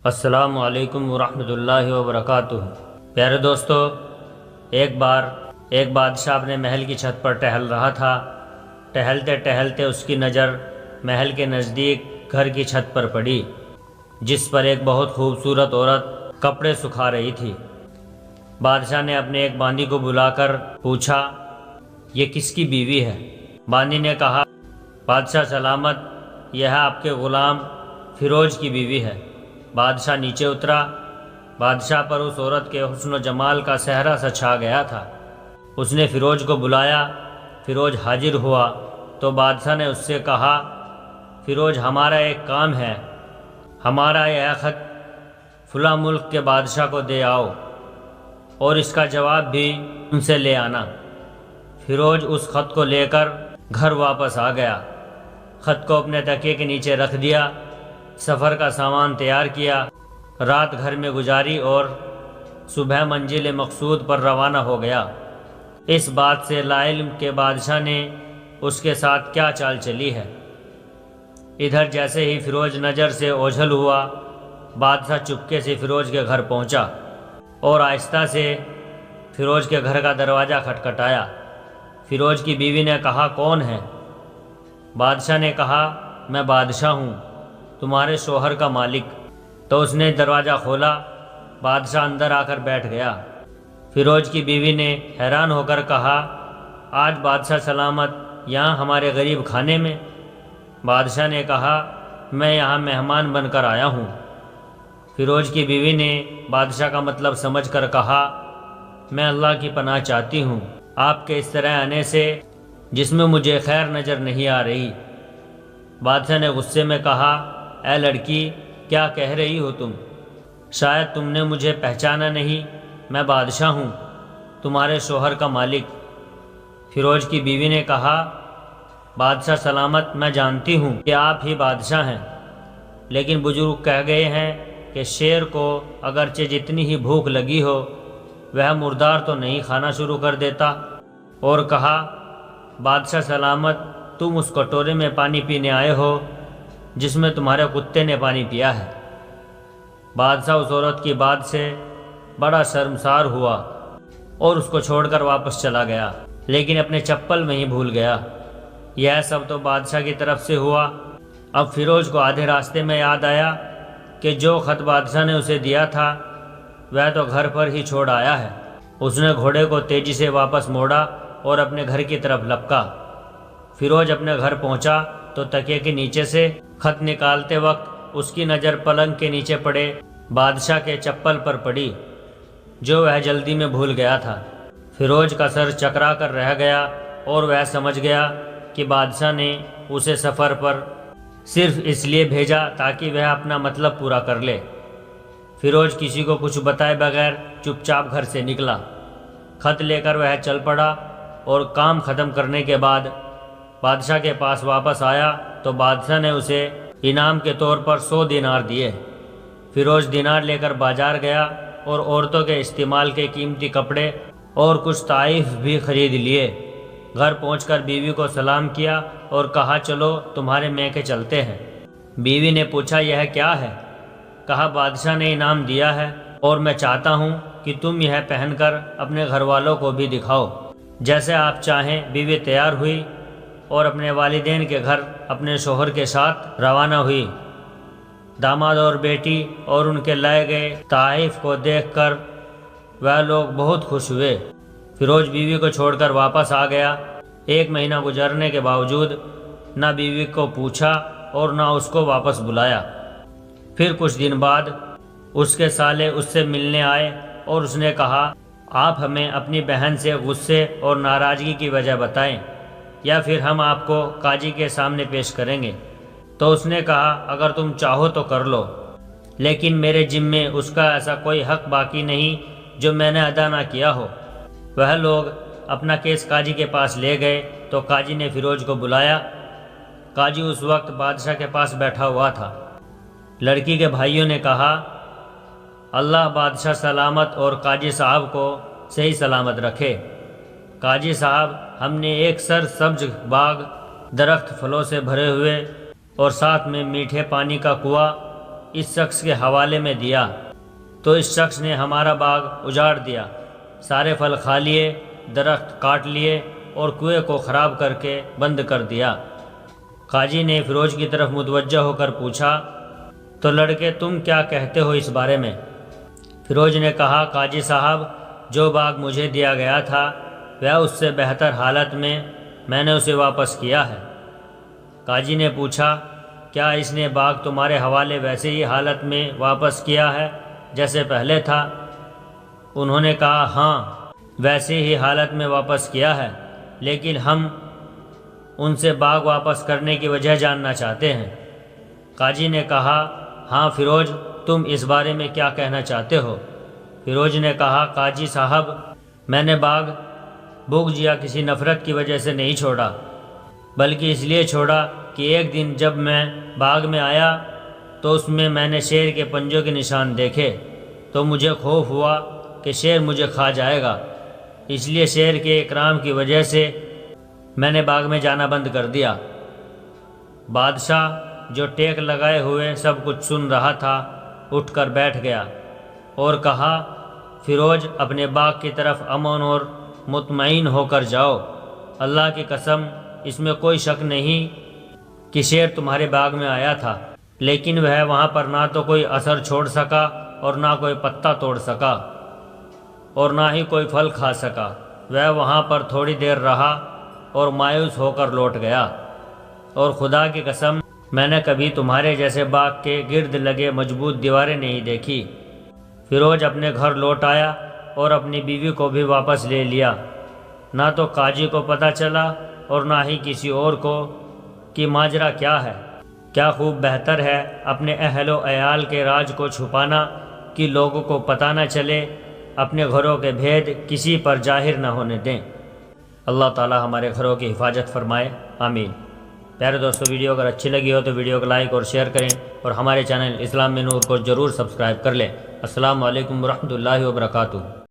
السلام علیکم ورحمۃ اللہ وبرکاتہ۔ پیارے دوستو، ایک بار ایک بادشاہ اپنے محل کی چھت پر ٹہل رہا تھا۔ ٹہلتے ٹہلتے اس کی نظر محل کے نزدیک گھر کی چھت پر پڑی، جس پر ایک بہت خوبصورت عورت کپڑے سکھا رہی تھی۔ بادشاہ نے اپنے ایک باندی کو بلا کر پوچھا، یہ کس کی بیوی ہے؟ باندی نے کہا، بادشاہ سلامت، یہ ہے آپ کے غلام فیروز کی بیوی ہے۔ بادشاہ نیچے اترا۔ بادشاہ پر اس عورت کے حسن و جمال کا سحرا سا چھا گیا تھا۔ اس نے فیروز کو بلایا۔ فیروز حاضر ہوا تو بادشاہ نے اس سے کہا، فیروز، ہمارا ایک کام ہے، ہمارا یہ خط فلاں ملک کے بادشاہ کو دے آؤ اور اس کا جواب بھی ان سے لے آنا۔ فیروز اس خط کو لے کر گھر واپس آ گیا۔ خط کو اپنے تکیے کے نیچے رکھ دیا، سفر کا سامان تیار کیا، رات گھر میں گزاری اور صبح منزل مقصود پر روانہ ہو گیا۔ اس بات سے لا علم کہ بادشاہ نے اس کے ساتھ کیا چال چلی ہے۔ ادھر جیسے ہی فیروز نظر سے اوجھل ہوا، بادشاہ چپکے سے فیروز کے گھر پہنچا اور آہستہ سے فیروز کے گھر کا دروازہ کھٹکھٹایا۔ فیروز کی بیوی نے کہا، کون ہے؟ بادشاہ نے کہا، میں بادشاہ ہوں، تمہارے شوہر کا مالک۔ تو اس نے دروازہ کھولا۔ بادشاہ اندر آ کر بیٹھ گیا۔ فیروز کی بیوی نے حیران ہو کر کہا، آج بادشاہ سلامت یہاں ہمارے غریب خانے میں؟ بادشاہ نے کہا، میں یہاں مہمان بن کر آیا ہوں۔ فیروز کی بیوی نے بادشاہ کا مطلب سمجھ کر کہا، میں اللہ کی پناہ چاہتی ہوں آپ کے اس طرح آنے سے، جس میں مجھے خیر نظر نہیں آ رہی۔ بادشاہ نے غصے میں کہا، اے لڑکی، کیا کہہ رہی ہو تم؟ شاید تم نے مجھے پہچانا نہیں، میں بادشاہ ہوں، تمہارے شوہر کا مالک۔ فیروز کی بیوی نے کہا، بادشاہ سلامت، میں جانتی ہوں کہ آپ ہی بادشاہ ہیں، لیکن بزرگ کہہ گئے ہیں کہ شیر کو اگرچہ جتنی ہی بھوک لگی ہو، وہ مردار تو نہیں کھانا شروع کر دیتا۔ اور کہا، بادشاہ سلامت، تم اس کٹورے میں پانی پینے آئے ہو جس میں تمہارے کتے نے پانی پیا ہے۔ بادشاہ اس عورت کی بات سے بڑا شرمسار ہوا اور اس کو چھوڑ کر واپس چلا گیا، لیکن اپنے چپل میں ہی بھول گیا۔ یہ سب تو بادشاہ کی طرف سے ہوا۔ اب فیروز کو آدھے راستے میں یاد آیا کہ جو خط بادشاہ نے اسے دیا تھا وہ تو گھر پر ہی چھوڑ آیا ہے۔ اس نے گھوڑے کو تیزی سے واپس موڑا اور اپنے گھر کی طرف لپکا۔ فیروز اپنے گھر پہنچا تو تکیے کے نیچے سے خط نکالتے وقت اس کی نظر پلنگ کے نیچے پڑے بادشاہ کے چپل پر پڑی، جو وہ جلدی میں بھول گیا تھا۔ فیروز کا سر چکرا کر رہ گیا اور وہ سمجھ گیا کہ بادشاہ نے اسے سفر پر صرف اس لیے بھیجا تاکہ وہ اپنا مطلب پورا کر لے۔ فیروز کسی کو کچھ بتائے بغیر چپ چاپ گھر سے نکلا۔ خط لے کر وہ چل پڑا اور کام ختم کرنے کے بعد بادشاہ کے پاس واپس آیا تو بادشاہ نے اسے انعام کے طور پر 100 دینار دیے۔ فیروز دینار لے کر بازار گیا اور عورتوں کے استعمال کے قیمتی کپڑے اور کچھ تحائف بھی خرید لیے۔ گھر پہنچ کر بیوی کو سلام کیا اور کہا، چلو تمہارے میکے چلتے ہیں۔ بیوی نے پوچھا، یہ کیا ہے؟ کہا، بادشاہ نے انعام دیا ہے اور میں چاہتا ہوں کہ تم یہ پہن کر اپنے گھر والوں کو بھی دکھاؤ۔ جیسے آپ چاہیں۔ بیوی تیار ہوئی اور اپنے والدین کے گھر اپنے شوہر کے ساتھ روانہ ہوئی۔ داماد اور بیٹی اور ان کے لائے گئے تحائف کو دیکھ کر وہ لوگ بہت خوش ہوئے۔ فیروز بیوی کو چھوڑ کر واپس آ گیا۔ 1 مہینہ گزرنے کے باوجود نہ بیوی کو پوچھا اور نہ اس کو واپس بلایا۔ پھر کچھ دن بعد اس کے سالے اس سے ملنے آئے اور اس نے کہا، آپ ہمیں اپنی بہن سے غصے اور ناراضگی کی وجہ بتائیں یا پھر ہم آپ کو قاضی کے سامنے پیش کریں گے۔ تو اس نے کہا، اگر تم چاہو تو کر لو، لیکن میرے ذمے اس کا ایسا کوئی حق باقی نہیں جو میں نے ادا نہ کیا ہو۔ وہ لوگ اپنا کیس قاضی کے پاس لے گئے تو قاضی نے فیروز کو بلایا۔ قاضی اس وقت بادشاہ کے پاس بیٹھا ہوا تھا۔ لڑکی کے بھائیوں نے کہا، اللہ بادشاہ سلامت اور قاضی صاحب کو صحیح سلامت رکھے۔ قاضی صاحب، ہم نے ایک سر سبز باغ، درخت پھلوں سے بھرے ہوئے اور ساتھ میں میٹھے پانی کا کنواں اس شخص کے حوالے میں دیا تو اس شخص نے ہمارا باغ اجاڑ دیا، سارے پھل کھا لیے، درخت کاٹ لیے اور کنویں کو خراب کر کے بند کر دیا۔ قاضی نے فیروز کی طرف متوجہ ہو کر پوچھا، تو لڑکے تم کیا کہتے ہو اس بارے میں؟ فیروز نے کہا، قاضی صاحب، جو باغ مجھے دیا گیا تھا وہ اس سے بہتر حالت میں نے اسے واپس کیا ہے۔ قاضی نے پوچھا، کیا اس نے باغ تمہارے حوالے ویسے ہی حالت میں واپس کیا ہے جیسے پہلے تھا؟ انہوں نے کہا، ہاں ویسے ہی حالت میں واپس کیا ہے، لیکن ہم ان سے باغ واپس کرنے کی وجہ جاننا چاہتے ہیں۔ قاضی نے کہا، ہاں فیروز، تم اس بارے میں کیا کہنا چاہتے ہو؟ فیروز نے کہا، قاضی صاحب، میں نے باغ بغض یا کسی نفرت کی وجہ سے نہیں چھوڑا، بلکہ اس لیے چھوڑا کہ ایک دن جب میں باغ میں آیا تو اس میں نے شیر کے پنجوں کے نشان دیکھے، تو مجھے خوف ہوا کہ شیر مجھے کھا جائے گا، اس لیے شیر کے اکرام کی وجہ سے میں نے باغ میں جانا بند کر دیا۔ بادشاہ جو ٹیک لگائے ہوئے سب کچھ سن رہا تھا اٹھ کر بیٹھ گیا اور کہا، فیروز، اپنے باغ کی طرف امن اور مطمئن ہو کر جاؤ، اللہ کی قسم اس میں کوئی شک نہیں کہ شیر تمہارے باغ میں آیا تھا، لیکن وہ وہاں پر نہ تو کوئی اثر چھوڑ سکا اور نہ کوئی پتا توڑ سکا اور نہ ہی کوئی پھل کھا سکا۔ وہ وہاں پر تھوڑی دیر رہا اور مایوس ہو کر لوٹ گیا، اور خدا کی قسم میں نے کبھی تمہارے جیسے باغ کے گرد لگے مضبوط دیواریں نہیں دیکھی۔ فیروز اپنے گھر لوٹ آیا اور اپنی بیوی کو بھی واپس لے لیا۔ نہ تو قاضی کو پتہ چلا اور نہ ہی کسی اور کو کہ ماجرا کیا ہے۔ کیا خوب بہتر ہے اپنے اہل و عیال کے راز کو چھپانا کہ لوگوں کو پتہ نہ چلے، اپنے گھروں کے بھید کسی پر ظاہر نہ ہونے دیں۔ اللہ تعالی ہمارے گھروں کی حفاظت فرمائے، آمین۔ پیارے دوستو، ویڈیو اگر اچھی لگی ہو تو ویڈیو کو لائک اور شیئر کریں، اور ہمارے چینل اسلام میں نور کو ضرور سبسکرائب کر لیں۔ السلام علیکم ورحمۃ اللہ وبرکاتہ۔